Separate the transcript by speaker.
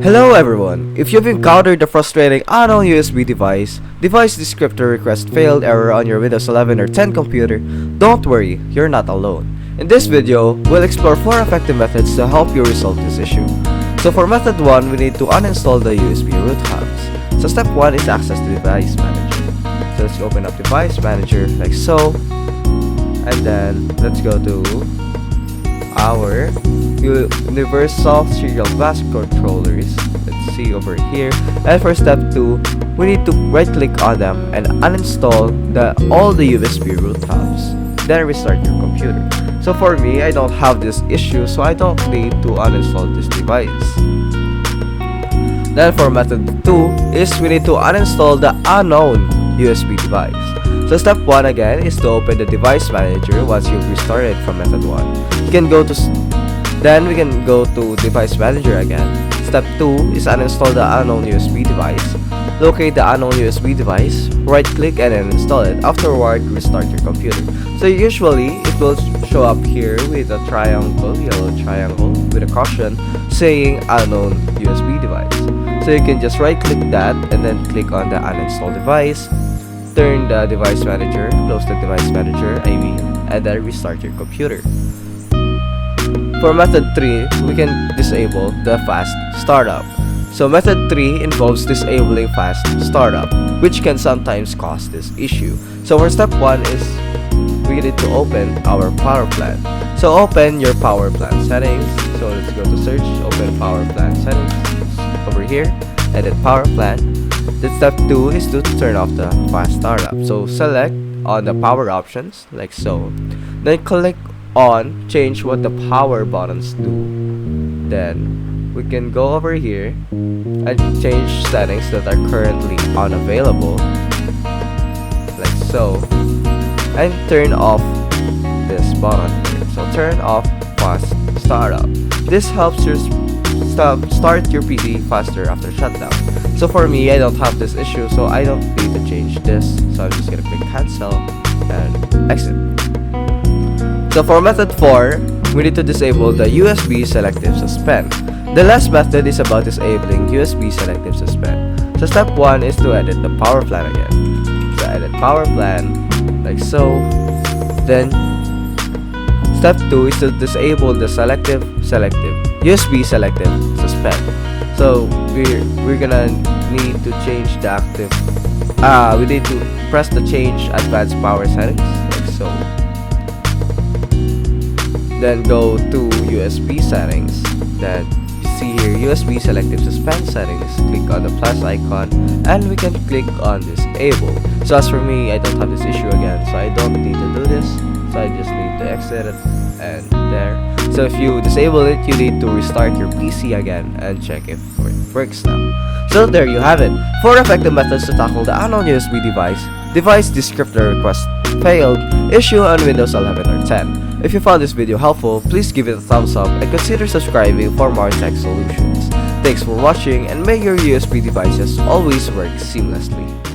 Speaker 1: Hello everyone! If you've encountered the frustrating unknown USB device descriptor request failed error on your Windows 11 or 10 computer, don't worry, you're not alone. In this video, we'll explore 4 effective methods to help you resolve this issue. So for method 1, we need to uninstall the USB root hubs. So step 1 is access the device manager. So let's open up device manager like so. And then let's go to our universal serial bus controllers. Let's see over here. And for step 2, we need to right click on them and uninstall all the USB root hubs. Then restart your computer. So for me, I don't have this issue, so I don't need to uninstall this device. Then for method 2 is we need to uninstall the unknown USB device. So step 1 again is to open the device manager once you've restarted from method 1. You can go to Then we can go to device manager again. Step 2 is uninstall the unknown USB device. Locate the unknown USB device, right click and then install it. Afterward, restart your computer. So usually it will show up here with a triangle, yellow triangle with a caution saying unknown USB device. So you can just right click that and then click on the uninstall device. Turn the device manager, close the device manager, and then restart your computer. For method 3, we can disable the fast startup. So method 3 involves disabling fast startup, which can sometimes cause this issue. So for step 1 is we need to open our power plan. So open your power plan settings. So let's go to search, open power plan settings over here, edit power plan. Then step 2 is to turn off the fast startup. So select on the power options like so. Then click on change what the power buttons do. Then we can go over here and change settings that are currently unavailable like so, and turn off this button here. So turn off fast startup. This helps you start your PC faster after shutdown. So for me, I don't have this issue, so I don't need to change this. So I'm just gonna click cancel and exit. So for method 4, we need to disable the USB selective suspend. The last method is about disabling USB selective suspend. So step 1 is to edit the power plan again. So edit power plan like so. Then step 2 is to disable the USB selective suspend. So we're gonna need to change the active. We need to press the change advanced power settings like so. Then go to USB settings. Then see here USB selective suspend settings. Click on the plus icon and we can click on disable. So as for me, I don't have this issue again, so I don't need to do this. So I just need to exit it and there. So if you disable it, you need to restart your PC again and check if it works now. So there you have it. 4 effective methods to tackle the unknown USB device descriptor request failed issue on Windows 11 or 10. If you found this video helpful, please give it a thumbs up and consider subscribing for more tech solutions. Thanks for watching and may your USB devices always work seamlessly.